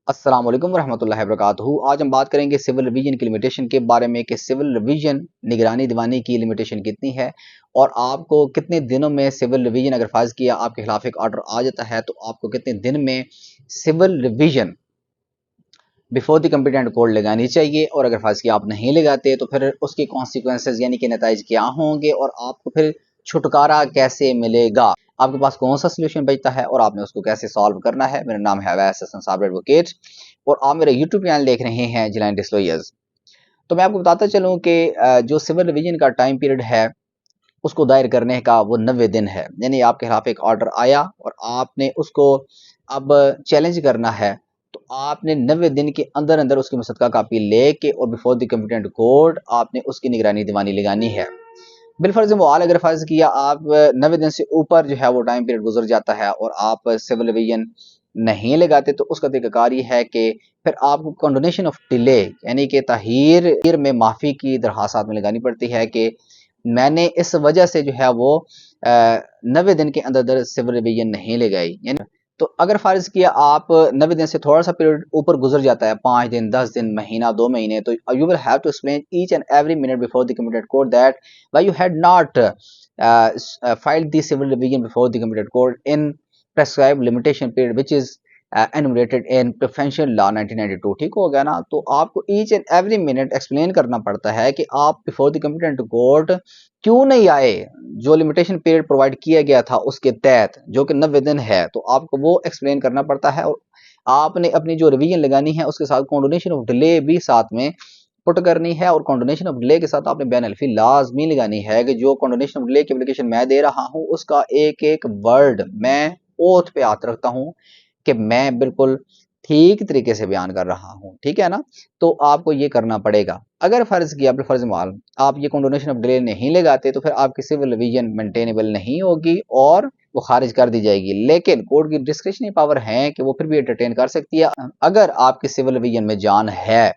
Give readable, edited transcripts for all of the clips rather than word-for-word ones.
अस्सलाम वालेकुम रहमतुल्लाहि वबरकातुहू। आज हम बात करेंगे सिविल रिवीजन की लिमिटेशन के बारे में कि सिविल रिवीजन निगरानी दीवानी की लिमिटेशन कितनी है और आपको कितने दिनों में सिविल रिवीजन अगर फाज किया आपके खिलाफ एक ऑर्डर आ जाता है तो आपको कितने दिन में civil revision before the competent court लगानी चाहिए, और अगर फाज किया आप नहीं लगाते तो फिर उसके कॉन्सिक्वेंसेज यानी कि नताइज क्या होंगे और आपको फिर छुटकारा कैसे मिलेगा, आपके पास कौन सा सोल्यूशन बचता है और आपने उसको कैसे सॉल्व करना है। मेरा नाम है अवैस हसन साबर एडवोकेट और आप मेरे यूट्यूब चैनल देख रहे हैं जिलान डिस्क्लोजर्स। तो मैं आपको बताता चलूं कि जो सिविल रिवीजन का टाइम पीरियड है उसको दायर करने का वो 90 दिन है। यानी आपके खिलाफ एक ऑर्डर आया और आपने उसको अब चैलेंज करना है, तो आपने 90 दिन के अंदर अंदर उसकी मुसद्दका कापी लेके और बिफोर द कम्पिटेंट कोर्ट आपने उसकी निगरानी दीवानी लगानी है। बिलफर्ज मुआल अगर फर्ज किया आप 90 दिन से ऊपर जो है वो टाइम पीरियड गुजर जाता है और आप सिविल रिवीजन नहीं लगाते, तो उसका तरीकाकार ये है कि फिर आपको कंडोनेशन ऑफ डिले यानी कि ताहीर में माफ़ी की दरखास्त में लगानी पड़ती है कि मैंने इस वजह से जो है वो 90 दिन के अंदर अंदर सिविल रिवीजन नहीं लगाई। यानी तो अगर फर्ज किया आप 90 दिन से थोड़ा सा पीरियड ऊपर गुजर जाता है, 5 दिन, 10 दिन, महीना, 2 महीने, तो you will have to explain each and every minute before the committed court that why you had not filed the civil revision before the committed court in prescribed limitation period which is enumerated in preferential law 1992। ठीक हो गया ना। तो आपको each and every minute explain करना पड़ता है कि आप बिफोर द कम्पिटेंट कोर्ट क्यों नहीं आए। जो लिमिटेशन पीरियड प्रोवाइड किया गया था उसके तहत जो कि 90 दिन है, तो आपको वो एक्सप्लेन करना पड़ता है और आपने अपनी जो रिवीजन लगानी है उसके साथ कॉन्डोनेशन ऑफ डिले भी साथ में पुट करनी है। और कॉन्डोनेशन ऑफ डिले के साथ आपने बैन अल्फी लाजमी लगानी है कि जो कॉन्डोनेशन ऑफ डिले की एप्लीकेशन मैं दे रहा हूं उसका एक एक वर्ड मैं ओथ पे हाथ रखता हूं कि मैं बिल्कुल ठीक तरीके से बयान कर रहा हूं। ठीक है ना। तो आपको ये करना पड़ेगा। अगर फर्ज किया फर्ज माल आप ये कॉन्डोनेशन ऑफ डिले नहीं लगाते तो फिर आपकी सिविल रिवीजन मेंटेनेबल नहीं होगी और वो खारिज कर दी जाएगी। लेकिन कोर्ट की डिस्क्रिशनरी पावर है कि वो फिर भी एंटरटेन कर सकती है अगर आपकी सिविल रिवीजन में जान है।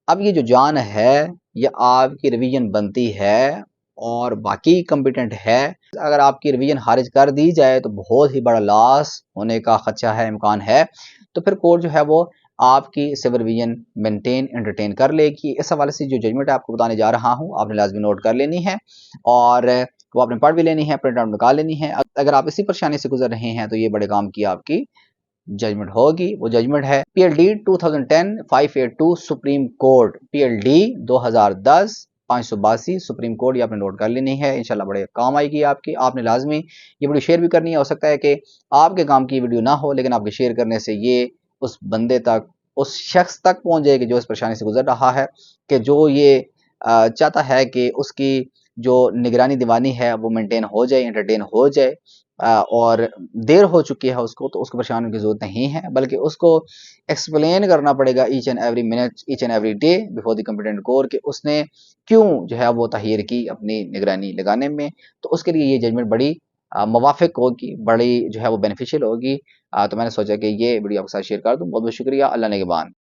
अब ये जो जान है ये आपकी रिवीजन बनती है और बाकी कम्पिटेंट है। अगर आपकी रिवीजन खारिज कर दी जाए तो बहुत ही बड़ा लॉस होने का खदशा है, इम्कान है। तो फिर कोर्ट जो है वो आपकी सिविल रिवीजन मेंटेन एंटरटेन कर लेगी। इस हवाले से जो जजमेंट आपको बताने जा रहा हूँ आपने लाजमी नोट कर लेनी है और वो आपने पढ़ भी लेनी है, प्रिंट आउट निकाल लेनी है। अगर आप इसी परेशानी से गुजर रहे हैं तो ये बड़े काम की आपकी जजमेंट होगी। वो जजमेंट है PLD 2010-582 supreme court, PLD 2010 582 supreme court, ये आपने नोट कर लेनी है। इंशाल्लाह बड़े काम आएगी आपकी। आपने लाजमी ये वीडियो शेयर भी करनी है। हो सकता है कि आपके काम की वीडियो ना हो लेकिन आपके शेयर करने से ये उस बंदे तक, उस शख्स तक पहुंच जाएगी जो इस परेशानी से गुजर रहा है, कि जो ये चाहता है कि उसकी जो निगरानी दीवानी है वो मेंटेन हो जाए, एंटरटेन हो जाए। और देर हो चुकी है उसको, तो उसको परेशान होने की जरूरत नहीं है, बल्कि उसको एक्सप्लेन करना पड़ेगा each and every minute, each and every day before the competent court कि उसने क्यों जो है वो ताहीर की अपनी निगरानी लगाने में। तो उसके लिए ये जजमेंट बड़ी मवाफिक होगी, बड़ी जो है वो बेनिफिशियल होगी। तो मैंने सोचा कि ये वीडियो आपके साथ शेयर कर दूँ। बहुत बहुत शुक्रिया। अल्लाह ने के बाद।